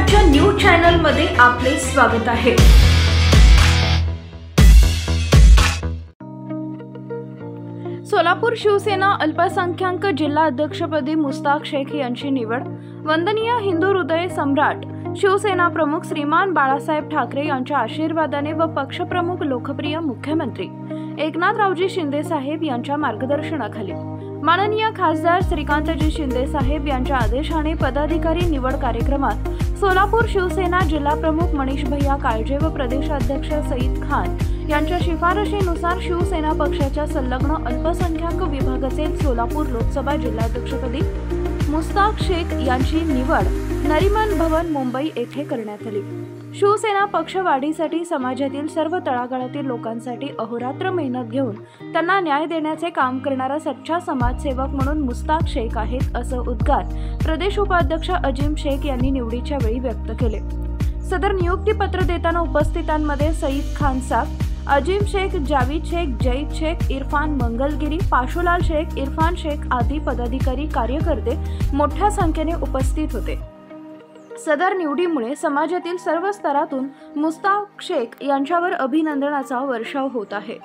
महाराष्ट्राच्या news channel मध्ये आपले स्वागत आहे। सोलापूर शिवसेना अल्पसंख्याक जिल्हा अध्यक्षपदी मुस्ताक शेख यांची निवड। वंदनीय हिंदू हृदय सम्राट शिवसेना प्रमुख श्रीमान बाळासाहेब ठाकरे यांच्या आशीर्वादाने व पक्षप्रमुख लोकप्रिय मुख्यमंत्री एकनाथरावजी शिंदे साहेब यांच्या मार्गदर्शनाखाली माननीय खासदार श्रीकांतजी शिंदे साहेब यांच्या आदेशाने पदाधिकारी निवड कार्यक्रमात सोलापूर शिवसेना जिल्हा प्रमुख मनीष भैया काळजे व प्रदेशाध्यक्ष सईद खान यांच्या शिफारशीनुसार शिवसेना पक्षाच्या संलग्न अल्पसंख्याक विभागाचे सोलापूर लोकसभा जिल्हाध्यक्षपदी मुस्ताक शेख यांची निवड नरिमन भवन मुंबई येथे करण्यात आली। शिवसेना पक्ष वाढीसाठी समाजातील सर्व तळागाळातील लोकांसाठी अहोरात्र मेहनत घेऊन त्यांना न्याय देण्याचे काम करणारा सच्चा समाजसेवक म्हणून मुस्ताक शेख आहेत, असं उद्गार प्रदेश उपाध्यक्ष अजीम शेख यांनी निवडीच्या वेळी व्यक्त केले। सदर नियुक्तीपत्र देताना उपस्थितांमध्ये सईद खान साब, अजीम शेख, जावीद शेख, जईद शेख, इरफान मंगलगिरी, पाशुलाल शेख, इरफान शेख आदी पदाधिकारी कार्यकर्ते मोठ्या संख्येने उपस्थित होते। सदर निवडीमुळे समाजातील सर्व स्तरातून मुस्ताक शेख यांच्यावर अभिनंदनाचा वर्षाव होत आहे।